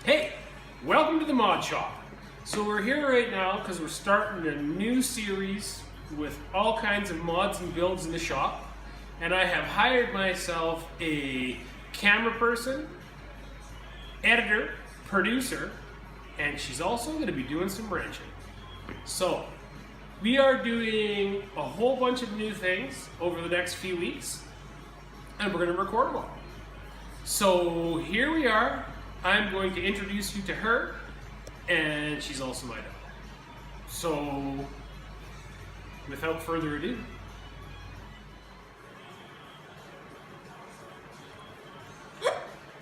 Hey, welcome to the Mod Shop. So we're here right now because we're starting a new series with all kinds of mods and builds in the shop. And I have hired myself a camera person, editor, producer, and she's also going to be doing some branching. So we are doing a whole bunch of new things over the next few weeks, and we're going to record them all. So here we are. I'm going to introduce you to her, and she's also my daughter. So, without further ado,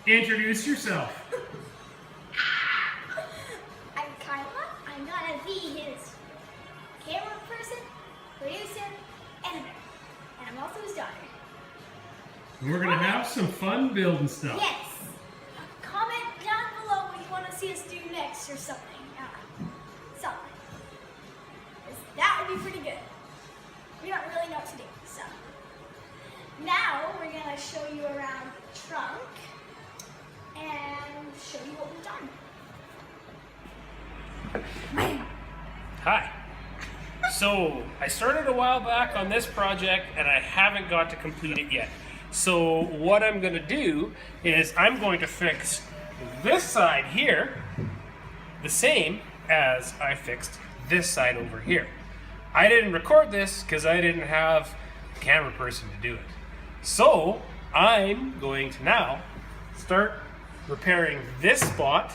introduce yourself. I'm Kyla. I'm gonna be his camera person, producer, editor, and I'm also his daughter. We're gonna have some fun building stuff. Yes. Comment down below what you want to see us do next or something. Something. That would be pretty good. We don't really know what to do, so. Now we're gonna show you around the trunk and show you what we've done. Hi. So, I started a while back on this project and I haven't got to complete it yet. So what I'm going to do is I'm going to fix this side here the same as I fixed this side over here. I didn't record this because I didn't have a camera person to do it. So I'm going to now start repairing this spot,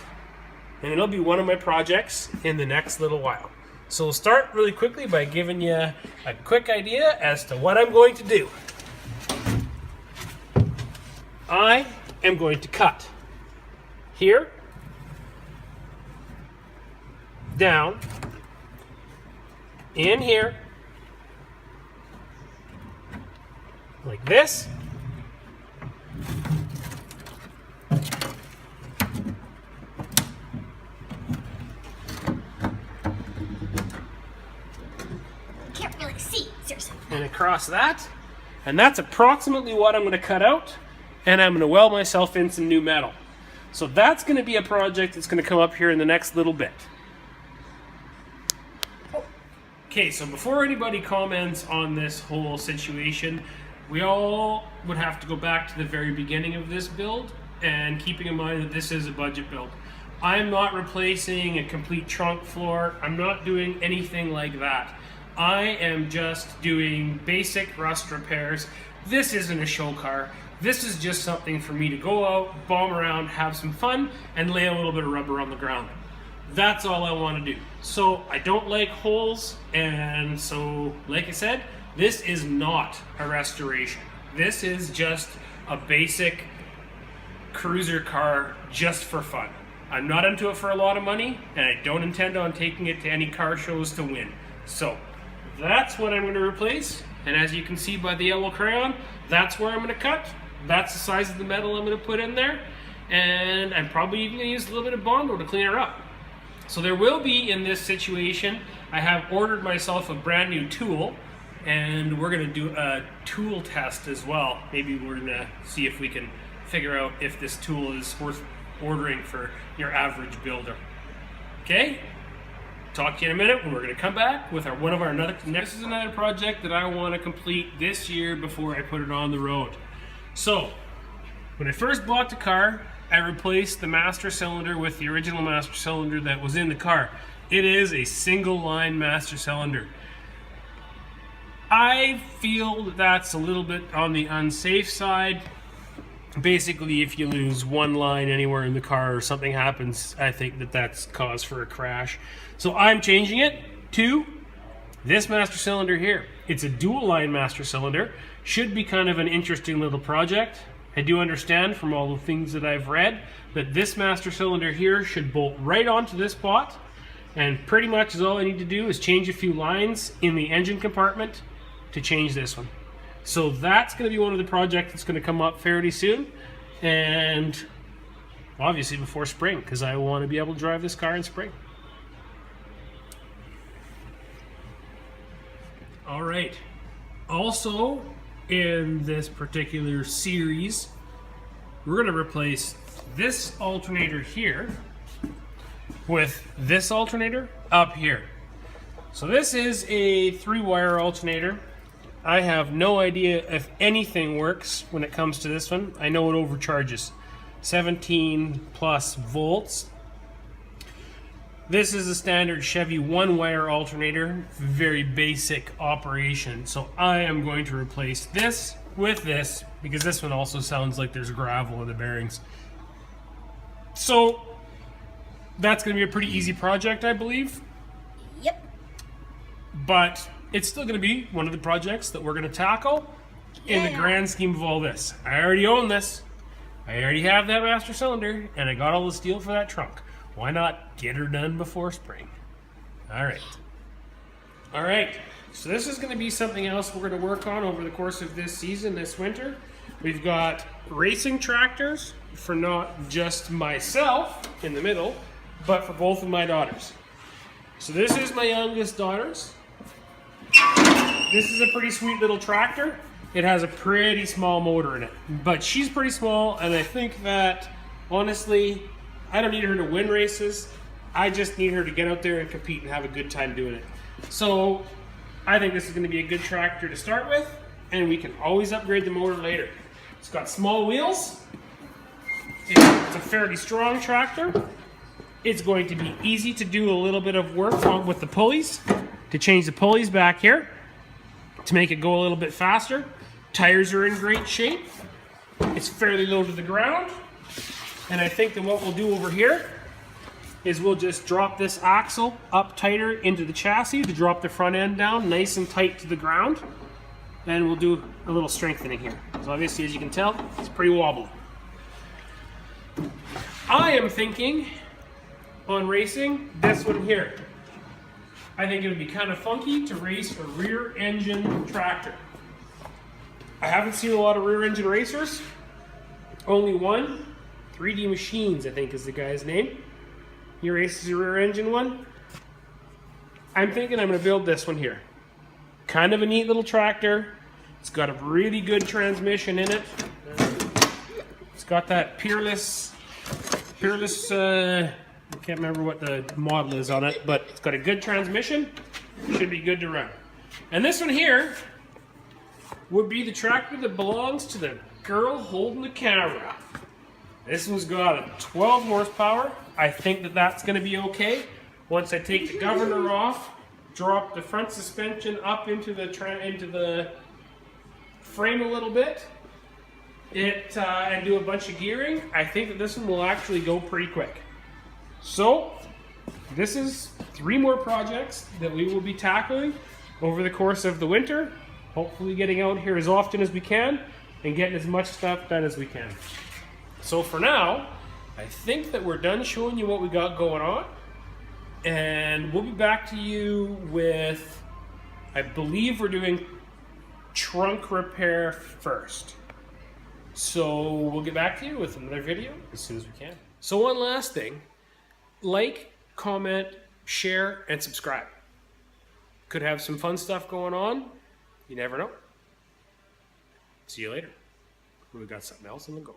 and it'll be one of my projects in the next little while. So we'll start really quickly by giving you a quick idea as to what I'm going to do. I am going to cut here, down, in here, like this, Can't really see, seriously. and across that, and that's approximately what I'm going to cut out. And I'm going to weld myself in some new metal. So that's going to be a project that's going to come up here in the next little bit. Okay, so before anybody comments on this whole situation, we all would have to go back to the very beginning of this build, and keeping in mind that this is a budget build. I'm not replacing a complete trunk floor. I'm not doing anything like that. I am just doing basic rust repairs. This isn't a show car. This is just something for me to go out, bomb around, have some fun, and lay a little bit of rubber on the ground. That's all I want to do. So I don't like holes, and so, like I said, this is not a restoration. This is just a basic cruiser car just for fun. I'm not into it for a lot of money, and I don't intend on taking it to any car shows to win. So that's what I'm going to replace, and as you can see by the yellow crayon, that's where I'm going to cut. That's the size of the metal I'm going to put in there, and I'm probably even going to use a little bit of Bondo to clean her up. So there will be, in this situation, I have ordered myself a brand new tool, and we're going to do a tool test as well. Maybe we're going to see if we can figure out if this tool is worth ordering for your average builder. Okay? Talk to you in a minute when we're going to come back with This is another project that I want to complete this year before I put it on the road. So, when I first bought the car, I replaced the master cylinder with the original master cylinder that was in the car. It is a single line master cylinder. I feel that that's a little bit on the unsafe side. Basically, if you lose one line anywhere in the car or something happens, I think that that's cause for a crash. So I'm changing it to this master cylinder here. It's a dual line master cylinder. Should be kind of an interesting little project. I do understand from all the things that I've read that this master cylinder here should bolt right onto this pot, and pretty much is all I need to do is change a few lines in the engine compartment to change this one. So that's going to be one of the projects that's going to come up fairly soon, and obviously before spring, because I want to be able to drive this car in spring. All right. Also, in this particular series, we're going to replace this alternator here with this alternator up here. So this is a 3-wire alternator. I have no idea if anything works when it comes to this one. I know it overcharges 17 plus volts. This is a standard Chevy 1-wire alternator, very basic operation. So I am going to replace this with this because this one also sounds like there's gravel in the bearings. So that's going to be a pretty easy project, I believe. Yep. But it's still going to be one of the projects that we're going to tackle in the grand scheme of all this. I already own this. I already have that master cylinder, and I got all the steel for that trunk. Why not get her done before spring? All right. All right. So this is going to be something else we're going to work on over the course of this season, this winter. We've got racing tractors for not just myself in the middle, but for both of my daughters. So this is my youngest daughter's. This is a pretty sweet little tractor. It has a pretty small motor in it, but she's pretty small, and I think that, honestly, I don't need her to win races. I just need her to get out there and compete and have a good time doing it. So I think this is going to be a good tractor to start with, and we can always upgrade the motor later. It's got small wheels. It's a fairly strong tractor. It's going to be easy to do a little bit of work on with the pulleys, to change the pulleys back here, to make it go a little bit faster. Tires are in great shape. It's fairly low to the ground. And I think that what we'll do over here is we'll just drop this axle up tighter into the chassis to drop the front end down nice and tight to the ground. And we'll do a little strengthening here. So obviously, as you can tell, it's pretty wobbly. I am thinking on racing this one here. I think it would be kind of funky to race a rear engine tractor. I haven't seen a lot of rear engine racers. Only one. 3D Machines, I think is the guy's name. He races a rear engine one. I'm thinking I'm going to build this one here. Kind of a neat little tractor. It's got a really good transmission in it. It's got that Peerless, I can't remember what the model is on it, but it's got a good transmission. Should be good to run. And this one here would be the tractor that belongs to the girl holding the camera. This one's got a 12 horsepower. I think that that's going to be okay. Once I take the governor off, drop the front suspension up into the frame a little bit, and do a bunch of gearing, I think that this one will actually go pretty quick. So, this is 3 more projects that we will be tackling over the course of the winter. Hopefully getting out here as often as we can and getting as much stuff done as we can. So for now, I think that we're done showing you what we got going on. And we'll be back to you with, I believe we're doing trunk repair first. So we'll get back to you with another video as soon as we can. So one last thing. Like, comment, share, and subscribe. Could have some fun stuff going on. You never know. See you later. We've got something else on the go.